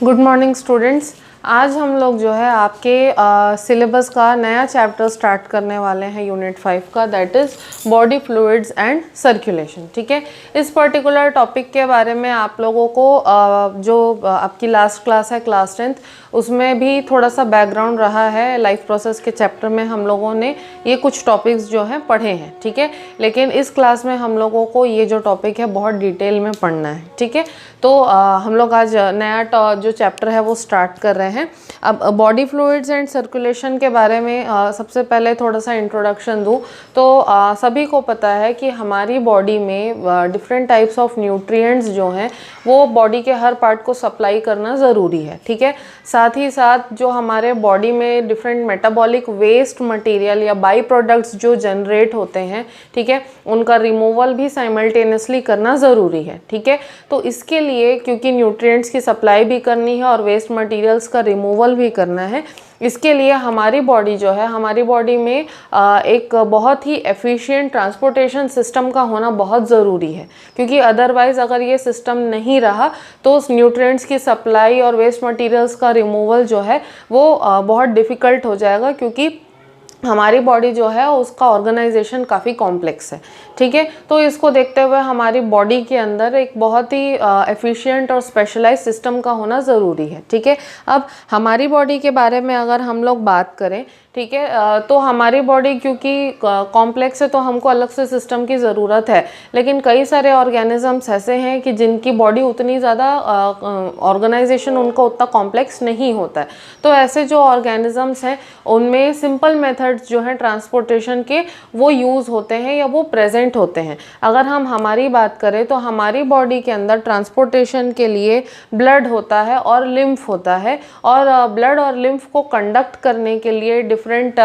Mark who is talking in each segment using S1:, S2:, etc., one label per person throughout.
S1: Good morning students. आज हम लोग जो है आपके सिलेबस का नया चैप्टर स्टार्ट करने वाले हैं यूनिट 5 का, that is body fluids and circulation. ठीक है, इस पर्टिकुलर टॉपिक के बारे में आप लोगों को जो आपकी लास्ट क्लास है क्लास 10th, उसमें भी थोड़ा सा बैकग्राउंड रहा है। लाइफ प्रोसेस के चैप्टर में हम लोगों ने ये कुछ टॉपिक्स जो हैं पढ़े हैं। ठीक है, लेकिन इस क्लास में हम लोगों को ये जो टॉपिक है बहुत डिटेल में पढ़ना है। ठीक है, तो हम लोग आज नया जो चैप्टर है वो स्टार्ट कर रहे हैं। अब बॉडी फ्लूइड्स एंड सर्कुलेशन के बारे में सबसे पहले थोड़ा सा इंट्रोडक्शन दूँ तो सभी को पता है कि हमारी बॉडी में डिफरेंट टाइप्स ऑफ न्यूट्रिएंट्स जो हैं वो बॉडी के हर पार्ट को सप्लाई करना ज़रूरी है। ठीक है, साथ ही साथ जो हमारे बॉडी में डिफरेंट मेटाबॉलिक वेस्ट मटेरियल या बाई प्रोडक्ट्स जो जनरेट होते हैं, ठीक है, उनका रिमूवल भी साइमल्टेनियसली करना ज़रूरी है। ठीक है, तो इसके लिए क्योंकि न्यूट्रिएंट्स की सप्लाई भी करनी है और वेस्ट मटेरियल्स का रिमूवल भी करना है, इसके लिए हमारी बॉडी जो है, हमारी बॉडी में एक बहुत ही एफिशिएंट ट्रांसपोर्टेशन सिस्टम का होना बहुत ज़रूरी है। क्योंकि अदरवाइज़ अगर ये सिस्टम नहीं रहा तो उस न्यूट्रिएंट्स की सप्लाई और वेस्ट मटेरियल्स का रिमूवल जो है वो बहुत डिफ़िकल्ट हो जाएगा, क्योंकि हमारी बॉडी जो है उसका ऑर्गेनाइजेशन काफ़ी कॉम्प्लेक्स है। ठीक है, तो इसको देखते हुए हमारी बॉडी के अंदर एक बहुत ही एफिशिएंट और स्पेशलाइज सिस्टम का होना ज़रूरी है। ठीक है, अब हमारी बॉडी के बारे में अगर हम लोग बात करें, ठीक है, तो हमारी बॉडी क्योंकि कॉम्प्लेक्स है तो हमको अलग से सिस्टम की ज़रूरत है। लेकिन कई सारे ऑर्गेनिजम्स ऐसे हैं कि जिनकी बॉडी उतनी ज़्यादा ऑर्गेनाइजेशन उनका उतना कॉम्प्लेक्स नहीं होता है। तो ऐसे जो ऑर्गेनिजम्स हैं उनमें सिंपल मेथड्स जो हैं ट्रांसपोर्टेशन के वो यूज़ होते हैं या वो प्रेजेंट होते हैं। अगर हम हमारी बात करें तो हमारी बॉडी के अंदर ट्रांसपोर्टेशन के लिए ब्लड होता है और लिम्फ होता है, और ब्लड और लिम्फ को कंडक्ट करने के लिए डिफरेंट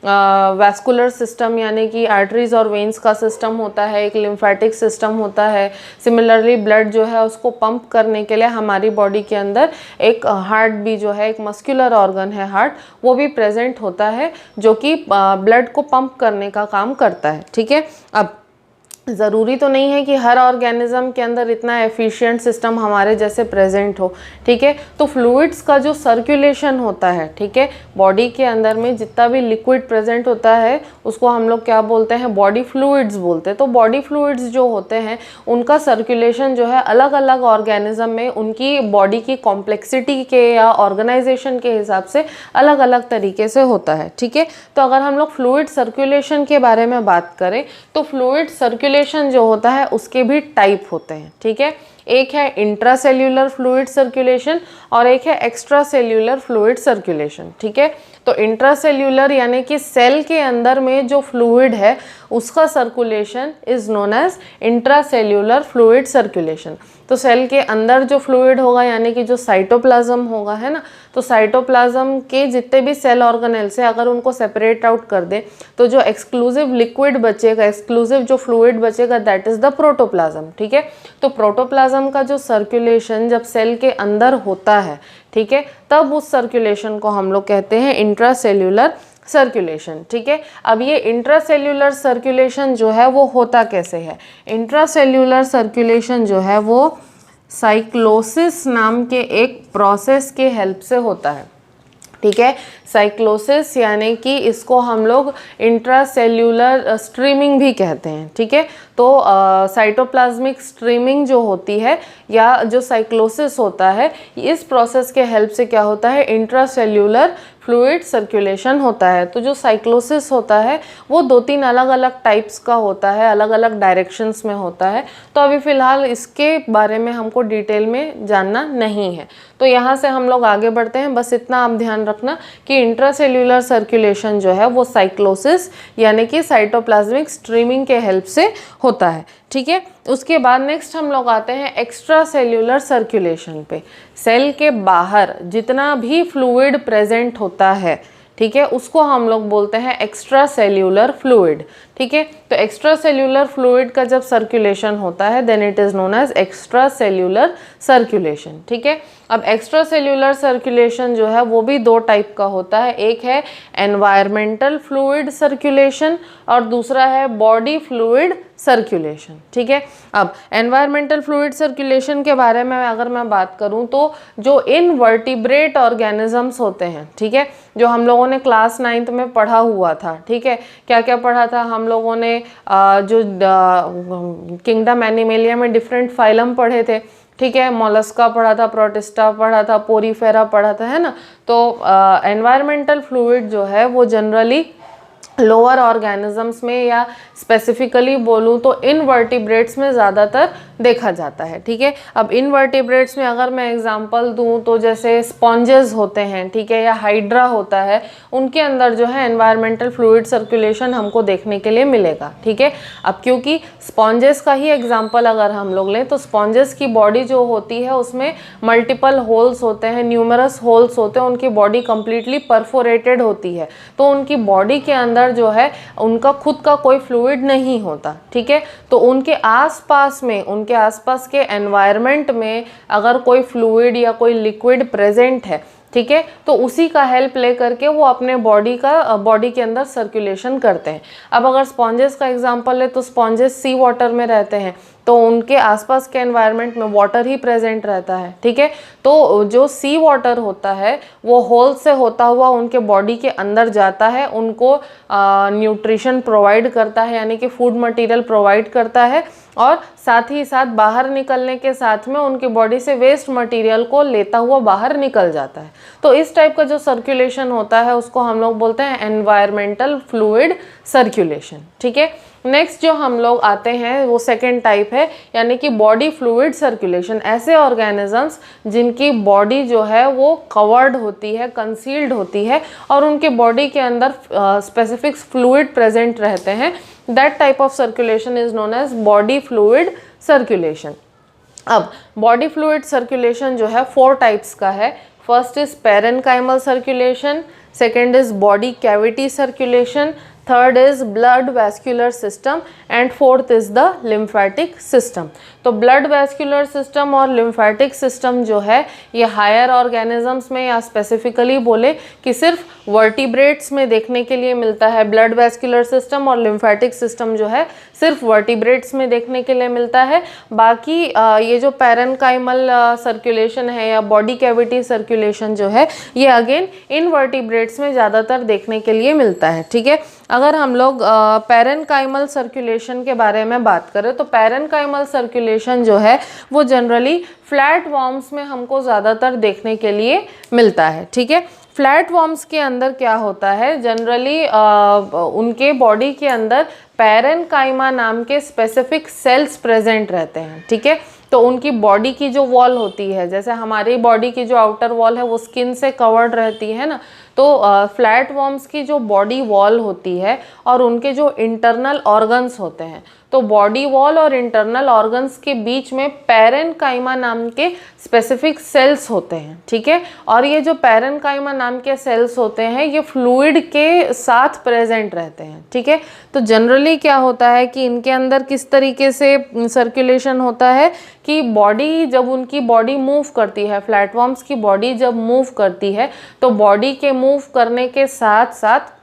S1: वैस्कुलर सिस्टम यानी कि आर्टरीज और वेन्स का सिस्टम होता है, एक लिम्फेटिक सिस्टम होता है। सिमिलरली ब्लड जो है उसको पंप करने के लिए हमारी बॉडी के अंदर एक हार्ट भी जो है, एक मस्कुलर ऑर्गन है हार्ट, वो भी प्रेजेंट होता है जो कि ब्लड को पंप करने का काम करता है। ठीक है, अब ज़रूरी तो नहीं है कि हर ऑर्गेनिज्म के अंदर इतना एफिशिएंट सिस्टम हमारे जैसे प्रेजेंट हो। ठीक है, तो फ्लूइड्स का जो सर्कुलेशन होता है, ठीक है, बॉडी के अंदर में जितना भी लिक्विड प्रेजेंट होता है उसको हम लोग क्या बोलते हैं, बॉडी फ्लूइड्स बोलते हैं। तो बॉडी फ्लूइड्स जो होते हैं उनका सर्कुलेशन जो है अलग अलग ऑर्गेनिज्म में उनकी बॉडी की कॉम्प्लेक्सिटी के या ऑर्गेनाइजेशन के हिसाब से अलग अलग तरीके से होता है। ठीक है, तो अगर हम लोग फ्लूइड सर्कुलेशन के बारे में बात करें तो फ्लूइड सर्कुलेशन जो होता है उसके भी टाइप होते हैं। ठीक है, एक है इंट्रासेल्यूलर फ्लूइड सर्कुलेशन और एक है एक्स्ट्रा सेल्यूलर फ्लूइड सर्कुलेशन। ठीक है, तो इंट्रासेल्यूलर यानी कि सेल के अंदर में जो फ्लूइड है उसका circulation is known as intracellular fluid circulation. तो सेल के अंदर जो फ्लूइड होगा यानी कि जो साइटोप्लाज्म होगा, है ना, तो साइटोप्लाज्म के जितने भी सेल ऑर्गेनेल्स है अगर उनको सेपरेट आउट कर दे तो जो एक्सक्लूसिव लिक्विड बचेगा, एक्सक्लूसिव जो फ्लूइड बचेगा, दैट इज द प्रोटोप्लाज्म। ठीक है, तो प्रोटोप्लाज्म का जो सर्कुलेशन जब सेल के अंदर होता है, ठीक है, तब उस सर्कुलेशन को हम लोग कहते हैं इंट्रासेल्यूलर सर्कुलेशन। ठीक है, अब ये इंट्रासेल्यूलर सर्कुलेशन जो है वो होता कैसे है? इंट्रासेल्यूलर सर्कुलेशन जो है वो साइक्लोसिस नाम के एक प्रोसेस के हेल्प से होता है। ठीक है, साइक्लोसिस यानी कि इसको हम लोग इंट्रासेल्यूलर स्ट्रीमिंग भी कहते हैं। ठीक है, तो साइटोप्लाज्मिक स्ट्रीमिंग जो होती है या जो साइक्लोसिस होता है, इस प्रोसेस के हेल्प से क्या होता है, इंट्रासेल्यूलर फ्लूइड सर्कुलेशन होता है। तो जो साइक्लोसिस होता है वो 2-3 अलग अलग टाइप्स का होता है, अलग अलग डायरेक्शंस में होता है। तो अभी फ़िलहाल इसके बारे में हमको डिटेल में जानना नहीं है, तो यहाँ से हम लोग आगे बढ़ते हैं। बस इतना आप ध्यान रखना कि इंट्रासेल्यूलर सर्कुलेशन जो है वो साइक्लोसिस यानी कि साइटोप्लाज्मिक स्ट्रीमिंग के हेल्प से होता है। ठीक है, उसके बाद नेक्स्ट हम लोग आते हैं एक्स्ट्रा सेल्यूलर सर्कुलेशन पे। सेल के बाहर जितना भी फ्लूइड प्रेजेंट होता है, ठीक है, उसको हम लोग बोलते हैं एक्स्ट्रा सेल्यूलर फ्लूइड। ठीक ठीक है। तो एक्स्ट्रा सेल्यूलर फ्लूइड का जब सर्कुलेशन होता है then it is known as extracellular circulation, ठीक है। अब एक्स्ट्रा सेल्यूलर सर्कुलेशन जो है वो भी दो टाइप का होता है, एक है एनवायरमेंटल फ्लूइड सर्कुलेशन और दूसरा है बॉडी फ्लूइड सर्कुलेशन, ठीक है। अब एनवायरमेंटल फ्लूइड सर्कुलेशन के बारे में अगर मैं बात करूं तो जो इनवर्टिब्रेट ऑर्गेनिजम्स होते हैं, ठीक है, जो हम लोगों ने क्लास 9th में पढ़ा हुआ था, ठीक है, क्या क्या पढ़ा था हम लोगों ने, जो किंगडम एनिमेलिया में डिफरेंट फाइलम पढ़े थे, ठीक है, मोलस्का पढ़ा था, प्रोटिस्टा पढ़ा था, पोरीफेरा पढ़ा था, है ना। तो एनवायरमेंटल फ्लूइड जो है वो जनरली लोअर ऑर्गेनिजम्स में या स्पेसिफिकली बोलूँ तो इनवर्टिब्रेट्स में ज़्यादातर देखा जाता है, ठीक है। अब इनवर्टिब्रेट्स में अगर मैं एग्जांपल दूँ तो जैसे स्पॉन्जेस होते हैं, ठीक है, या हाइड्रा होता है, उनके अंदर जो है एनवायरमेंटल फ्लूइड सर्कुलेशन हमको देखने के लिए मिलेगा, ठीक है। अब क्योंकि स्पॉन्जेस का ही एग्जाम्पल अगर हम लोग लें तो स्पॉन्जेस की बॉडी जो होती है उसमें मल्टीपल होल्स होते हैं, न्यूमरस होल्स होते हैं, उनकी बॉडी कंप्लीटली परफोरेटेड होती है, तो उनकी बॉडी के अंदर जो है उनका खुद का कोई फ्लूइड नहीं होता, ठीक है। तो उनके आसपास के एनवायरनमेंट में अगर कोई फ्लूइड या कोई लिक्विड प्रेजेंट है, ठीक है, तो उसी का हेल्प ले करके वो अपने बॉडी के अंदर सर्कुलेशन करते हैं। अब अगर स्पॉन्जेस का एग्जांपल ले तो स्पॉन्जेस सी वाटर में रहते हैं, तो उनके आसपास के एनवायरनमेंट में वाटर ही प्रेजेंट रहता है, ठीक है। तो जो सी वाटर होता है वो होल से होता हुआ उनके बॉडी के अंदर जाता है, उनको न्यूट्रिशन प्रोवाइड करता है, यानी कि फूड मटेरियल प्रोवाइड करता है, और साथ ही साथ बाहर निकलने के साथ में उनकी बॉडी से वेस्ट मटेरियल को लेता हुआ बाहर निकल जाता है। तो इस टाइप का जो सर्कुलेशन होता है उसको हम लोग बोलते हैं एनवायरमेंटल फ्लूइड सर्कुलेशन, ठीक है। नेक्स्ट जो हम लोग आते हैं वो सेकेंड टाइप है, यानी कि बॉडी फ्लूइड सर्कुलेशन। ऐसे ऑर्गेनिजम्स जिनकी बॉडी जो है वो कवर्ड होती है, कंसील्ड होती है, और उनके बॉडी के अंदर स्पेसिफिक फ्लूइड प्रेजेंट रहते हैं, that type of circulation is known as body fluid circulation. अब बॉडी फ्लूइड सर्कुलेशन जो है 4 टाइप्स का है। First is parenchymal circulation, second is body cavity circulation, third is blood vascular system and fourth is the lymphatic system. तो blood vascular system और lymphatic system जो है ये हायर ऑर्गेनिजम्स में या स्पेसिफिकली बोले कि सिर्फ वर्टिब्रेट्स में देखने के लिए मिलता है। ब्लड वैस्कुलर सिस्टम और लिम्फेटिक सिस्टम जो है सिर्फ वर्टिब्रेट्स में देखने के लिए मिलता है। बाकी ये जो पैरेनकाइमल सर्कुलेशन है या बॉडी कैविटी सर्कुलेशन जो है ये अगेन इनवर्टिब्रेट्स में ज़्यादातर देखने के लिए मिलता है, ठीक है। अगर हम लोग पैरेनकाइमल सर्कुलेशन के बारे में बात करें तो पैरेनकाइमल सर्कुलेशन जो है वो जनरली फ्लैट वॉर्म्स में हमको ज़्यादातर देखने के लिए मिलता है, ठीक है। फ्लैट वॉर्म्स के अंदर क्या होता है, जनरली उनके बॉडी के अंदर पैरेनकाइमा नाम के स्पेसिफिक सेल्स प्रेजेंट रहते हैं, ठीक है। तो उनकी बॉडी की जो वॉल होती है, जैसे हमारी बॉडी की जो आउटर वॉल है वो स्किन से कवर्ड रहती है ना, तो फ्लैट वॉर्म्स की जो बॉडी वॉल होती है और उनके जो इंटरनल ऑर्गन्स होते हैं, तो बॉडी वॉल और इंटरनल ऑर्गन्स के बीच में पैरेनकाइमा नाम के स्पेसिफिक सेल्स होते हैं, ठीक है। और ये जो पैरेनकाइमा नाम के सेल्स होते हैं ये फ्लूइड के साथ प्रेजेंट रहते हैं, ठीक है। तो जनरली क्या होता है कि इनके अंदर किस तरीके से सर्कुलेशन होता है कि बॉडी जब उनकी बॉडी मूव करती है, फ्लैटवॉर्म्स की बॉडी जब मूव करती है तो बॉडी के मूव करने के साथ साथ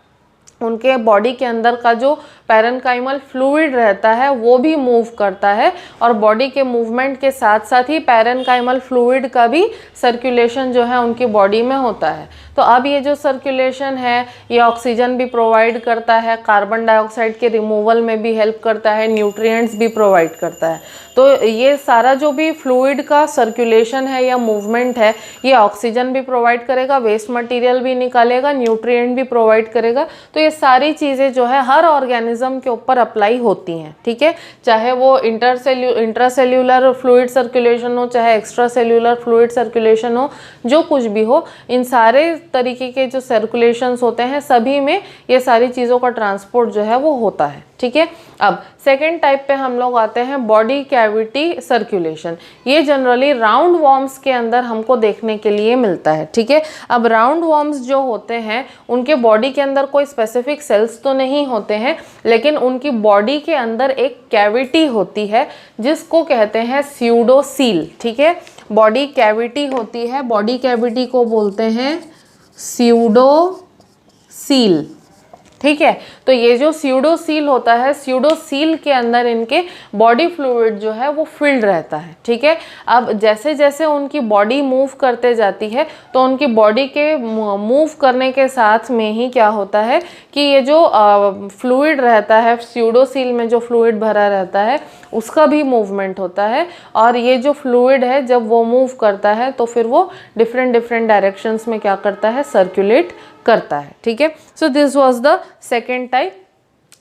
S1: उनके बॉडी के अंदर का जो पैरेनकाइमल फ्लूइड रहता है वो भी मूव करता है, और बॉडी के मूवमेंट के साथ साथ ही पैरेनकाइमल फ्लूइड का भी सर्कुलेशन जो है उनकी बॉडी में होता है। तो अब ये जो सर्कुलेशन है ये ऑक्सीजन भी प्रोवाइड करता है, कार्बन डाइऑक्साइड के रिमूवल में भी हेल्प करता है, न्यूट्रिएंट्स भी प्रोवाइड करता है। तो ये सारा जो भी फ्लूइड का सर्कुलेशन है या मूवमेंट है ये ऑक्सीजन भी प्रोवाइड करेगा, वेस्ट मटेरियल भी निकालेगा, न्यूट्रिएंट भी प्रोवाइड करेगा। तो ये सारी चीज़ें जो है हर ऑर्गेनिज्म के ऊपर अप्लाई होती हैं, ठीक है। चाहे वो इंट्रासेल्यूलर फ्लूइड सर्कुलेशन हो, चाहे एक्स्ट्रा सेल्यूलर फ्लूइड सर्कुलेशन हो, जो कुछ भी हो, इन सारे तरीके के जो सर्कुलेशंस होते हैं सभी में ये सारी चीज़ों का ट्रांसपोर्ट जो है वो होता है। ठीक है। अब सेकेंड टाइप पे हम लोग आते हैं बॉडी कैविटी सर्कुलेशन। ये जनरली राउंड वॉर्म्स के अंदर हमको देखने के लिए मिलता है, ठीक है। अब राउंड वॉर्म्स जो होते हैं उनके बॉडी के अंदर कोई स्पेसिफिक सेल्स तो नहीं होते हैं, लेकिन उनकी बॉडी के अंदर एक कैविटी होती है जिसको कहते हैं स्यूडोसील, ठीक है। बॉडी कैविटी होती है, बॉडी कैविटी को बोलते हैं स्यूडोसील, ठीक है। तो ये जो स्यूडोसील होता है, स्यूडोसील के अंदर इनके बॉडी फ्लूइड जो है वो फिल्ड रहता है, ठीक है। अब जैसे जैसे उनकी बॉडी मूव करते जाती है तो उनकी बॉडी के मूव करने के साथ में ही क्या होता है कि ये जो फ्लूइड रहता है, स्यूडोसील में जो फ्लूइड भरा रहता है उसका भी मूवमेंट होता है, और ये जो फ्लूइड है जब वो मूव करता है तो फिर वो डिफरेंट डिफरेंट डायरेक्शंस में क्या करता है, सर्कुलेट करता है, ठीक है। So this was the second type,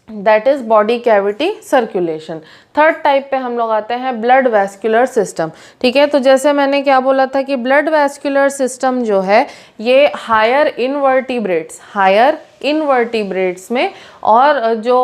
S1: that is body cavity circulation. Third type पे हम लोग आते हैं ब्लड वैस्कुलर सिस्टम, ठीक है। तो जैसे मैंने क्या बोला था कि ब्लड वैस्कुलर सिस्टम जो है ये हायर इनवर्टिब्रेट्स में और जो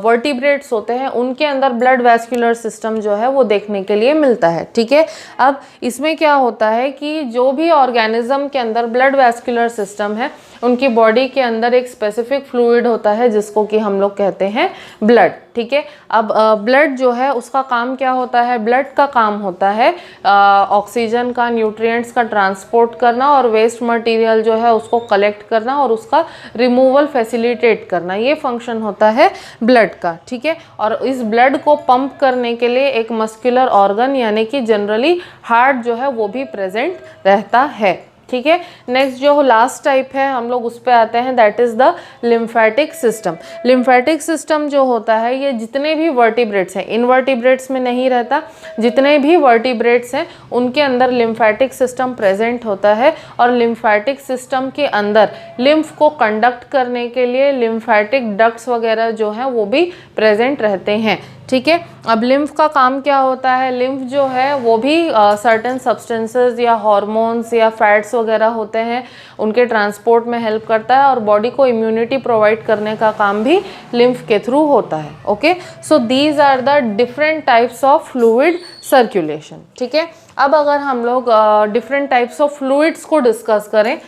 S1: वर्टिब्रेट्स होते हैं उनके अंदर ब्लड वैस्कुलर सिस्टम जो है वो देखने के लिए मिलता है, ठीक है। अब इसमें क्या होता है कि जो भी ऑर्गेनिज्म के अंदर ब्लड वैस्कुलर सिस्टम है उनकी बॉडी के अंदर एक स्पेसिफिक फ्लूइड होता है जिसको कि हम लोग कहते हैं ब्लड, ठीक है। अब ब्लड जो है उसका काम क्या होता है, ब्लड का काम होता है ऑक्सीजन का, न्यूट्रिएंट्स का ट्रांसपोर्ट करना और वेस्ट मटेरियल जो है उसको कलेक्ट करना और उसका रिमूवल फैसिलिटेट करना, ये फंक्शन होता है ब्लड का, ठीक है। और इस ब्लड को पंप करने के लिए एक मस्कुलर ऑर्गन यानी कि जनरली हार्ट जो है वो भी प्रेजेंट रहता है, ठीक है। नेक्स्ट जो लास्ट टाइप है हम लोग उस पे आते हैं, that is the lymphatic system. Lymphatic system जो होता है ये जितने भी वर्टिब्रेट्स हैं, इनवर्टिब्रेट्स में नहीं रहता, जितने भी वर्टिब्रेट्स हैं उनके अंदर लिम्फेटिक सिस्टम प्रेजेंट होता है, और लिम्फेटिक सिस्टम के अंदर लिम्फ को कंडक्ट करने के लिए लिम्फेटिक डक्ट्स वगैरह जो हैं वो भी प्रेजेंट रहते हैं, ठीक है। अब लिम्फ का काम क्या होता है, लिम्फ जो है वो भी सर्टेन सब्सटेंसेस या हार्मोन्स या फैट्स वगैरह होते हैं उनके ट्रांसपोर्ट में हेल्प करता है, और बॉडी को इम्यूनिटी प्रोवाइड करने का काम भी लिम्फ के थ्रू होता है, okay. So these are the different types of fluid circulation, ठीक है। अब अगर हम लोग डिफरेंट टाइप्स ऑफ फ्लूइड्स को डिस्कस करें,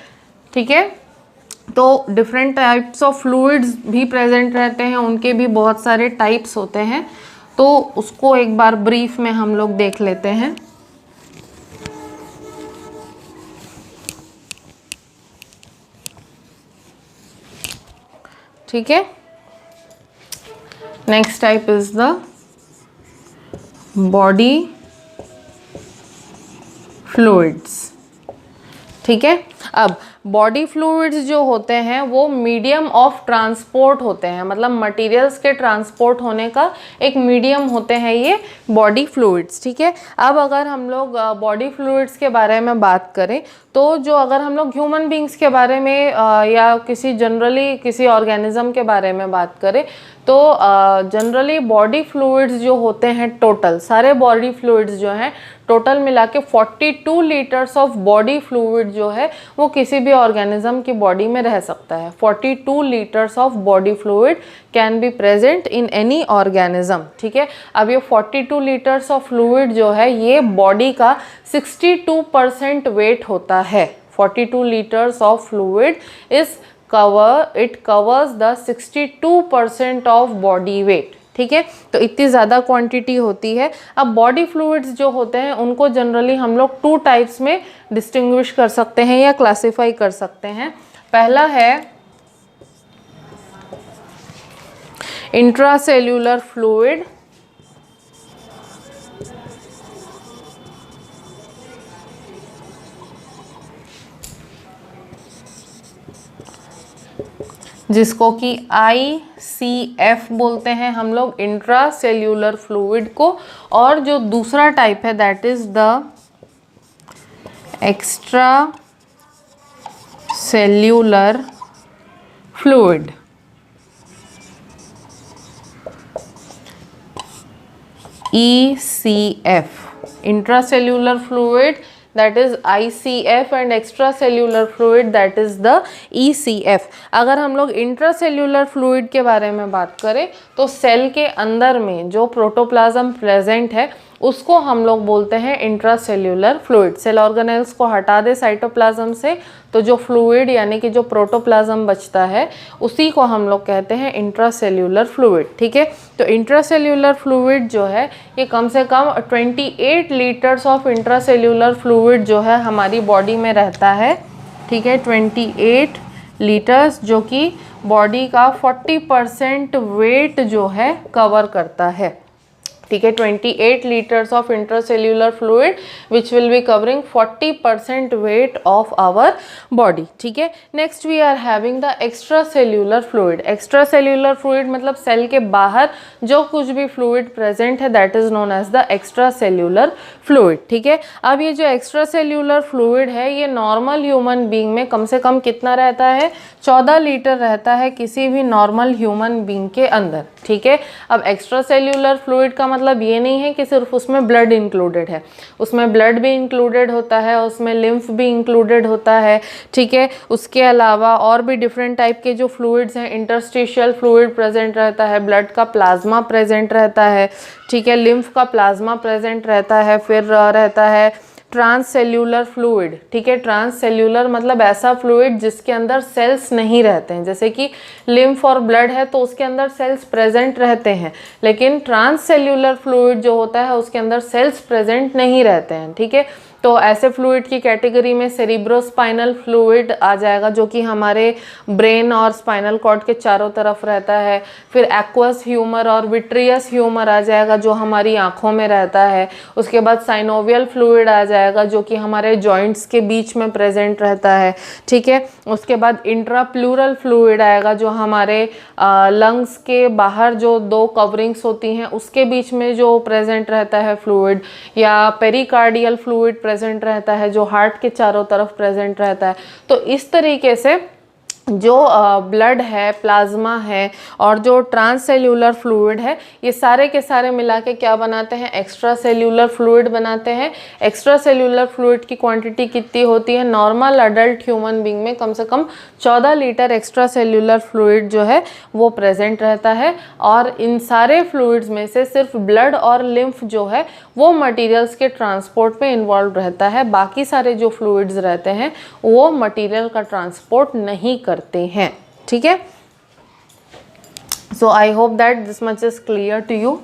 S1: ठीक है, तो डिफरेंट टाइप्स ऑफ फ्लूइड्स भी प्रेजेंट रहते हैं, उनके भी बहुत सारे टाइप्स होते हैं, तो उसको एक बार ब्रीफ में हम लोग देख लेते हैं। ठीक है, next type is the body fluids, ठीक है। अब बॉडी फ्लूइड्स जो होते हैं वो मीडियम ऑफ ट्रांसपोर्ट होते हैं, मतलब मटेरियल्स के ट्रांसपोर्ट होने का एक मीडियम होते हैं ये बॉडी फ्लूइड्स, ठीक है। अब अगर हम लोग बॉडी फ्लूइड्स के बारे में बात करें तो जो अगर हम लोग ह्यूमन बींग्स के बारे में या किसी जनरली किसी ऑर्गेनिज्म के बारे में बात करें तो जनरली बॉडी फ्लूइड्स जो होते हैं, टोटल सारे बॉडी फ्लूइड्स जो हैं टोटल मिला के 42 लीटर्स ऑफ बॉडी फ्लूइड जो है वो किसी भी ऑर्गेनिज्म की बॉडी में रह सकता है। 42 litres of body fluid can be present in any organism, ठीक है। अब ये 42 लीटर्स ऑफ फ्लूइड जो है ये बॉडी का 62% वेट होता है। 42 litres of fluid it covers the 62% of body weight, ठीक है। तो इतनी ज़्यादा क्वांटिटी होती है। अब बॉडी फ्लूइड्स जो होते हैं उनको जनरली हम लोग 2 टाइप्स में डिस्टिंग्विश कर सकते हैं या क्लासिफाई कर सकते हैं। पहला है इंट्रासेल्यूलर फ्लूइड, जिसको कि ICF बोलते हैं हम लोग, इंट्रा सेल्यूलर फ्लूइड को। और जो दूसरा टाइप है that is the extracellular fluid, ECF, intra cellular fluid that is ICF and extra cellular fluid that is the ECF। अगर हम लोग इंट्रा सेल्यूलर फ्लूइड के बारे में बात करें तो सेल के अंदर में जो प्रोटोप्लाज्म प्रेजेंट है उसको हम लोग बोलते हैं इंट्रासेल्यूलर फ्लूइड। सेल ऑर्गेनेल्स को हटा दे साइटोप्लाज्म से तो जो फ्लूइड यानी कि जो प्रोटोप्लाज्म बचता है उसी को हम लोग कहते हैं इंट्रासेल्यूलर फ्लूइड। ठीक है, तो इंट्रासेल्यूलर फ्लूइड जो है ये कम से कम 28 लीटर्स ऑफ इंट्रासेल्यूलर फ्लूइड जो है हमारी बॉडी में रहता है। ठीक है, 28 लीटर्स जो कि बॉडी का 40% वेट जो है कवर करता है। ठीक है, 28 litres of intracellular fluid which will be covering 40% weight of our body. ठीक है, next we are having the extracellular fluid. Extracellular fluid मतलब सेल के बाहर जो कुछ भी फ्लूइड प्रेजेंट है that is known as the extracellular fluid. ठीक है, अब ये जो एक्स्ट्रा सेल्यूलर फ्लूइड है ये नॉर्मल ह्यूमन बींग में कम से कम कितना रहता है, 14 लीटर रहता है किसी भी नॉर्मल ह्यूमन बींग के अंदर। ठीक है, अब एक्स्ट्रा सेल्यूलर फ्लूइड का मतलब ये नहीं है कि सिर्फ उसमें ब्लड इंक्लूडेड है, उसमें ब्लड भी इंक्लूडेड होता है, उसमें लिम्फ भी इंक्लूडेड होता है। ठीक है, उसके अलावा और भी डिफरेंट टाइप के जो फ्लूइड्स हैं, इंटरस्टिशियल फ्लूइड प्रेजेंट रहता है, ब्लड का प्लाज्मा प्रेजेंट रहता है। ठीक है, लिम्फ का प्लाज्मा प्रेजेंट रहता है, फिर रहता है ट्रांससेल्यूलर फ्लूइड। ठीक है, ट्रांससेल्यूलर मतलब ऐसा फ्लूइड जिसके अंदर सेल्स नहीं रहते हैं, जैसे कि लिम्फ और ब्लड है तो उसके अंदर सेल्स प्रेजेंट रहते हैं, लेकिन ट्रांससेल्यूलर फ्लूइड जो होता है उसके अंदर सेल्स प्रेजेंट नहीं रहते हैं। ठीक है, तो ऐसे फ्लूइड की कैटेगरी में सेरिब्रोस्पाइनल फ्लूइड आ जाएगा जो कि हमारे ब्रेन और स्पाइनल कॉर्ड के चारों तरफ रहता है। फिर एक्वस ह्यूमर और विट्रियस ह्यूमर आ जाएगा जो हमारी आँखों में रहता है। उसके बाद साइनोवियल फ्लूइड आ जाएगा जो कि हमारे जॉइंट्स के बीच में प्रेजेंट रहता है। ठीक है, उसके बाद इंट्राप्लूरल फ्लूइड आएगा जो हमारे लंग्स के बाहर जो 2 कवरिंग्स होती हैं उसके बीच में जो प्रेजेंट रहता है फ्लूइड, या पेरिकार्डियल फ्लूइड प्रेजेंट रहता है जो हार्ट के चारों तरफ प्रेजेंट रहता है। तो इस तरीके से जो ब्लड है, प्लाज्मा है और जो ट्रांससेल्यूलर फ्लूइड है ये सारे के सारे मिला के क्या बनाते हैं, एक्स्ट्रा सेल्यूलर फ्लूइड बनाते हैं। एक्स्ट्रा सेल्यूलर फ्लूइड की क्वांटिटी कितनी होती है, नॉर्मल अडल्ट ह्यूमन बींग में कम से कम 14 लीटर एक्स्ट्रा सेल्यूलर फ्लूइड जो है वो प्रेजेंट रहता है। और इन सारे फ्लूइड्स में से सिर्फ ब्लड और लिम्फ जो है वो मटीरियल्स के ट्रांसपोर्ट में इन्वॉल्व रहता है, बाकी सारे जो फ्लूइड्स रहते हैं वो मटीरियल का ट्रांसपोर्ट नहीं करते हैं। ठीक है, so I hope that this much is clear to you.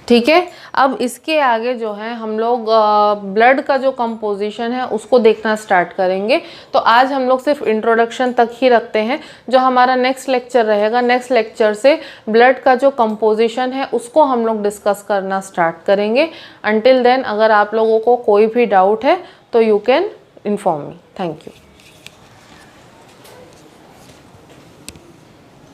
S1: ठीक है, अब इसके आगे जो है हम लोग ब्लड का जो कंपोजिशन है उसको देखना स्टार्ट करेंगे। तो आज हम लोग सिर्फ इंट्रोडक्शन तक ही रखते हैं। जो हमारा नेक्स्ट लेक्चर रहेगा, नेक्स्ट लेक्चर से ब्लड का जो कंपोजिशन है उसको हम लोग डिस्कस करना स्टार्ट करेंगे। अंटिल देन अगर आप लोगों को कोई भी डाउट है तो you can inform me. Thank you.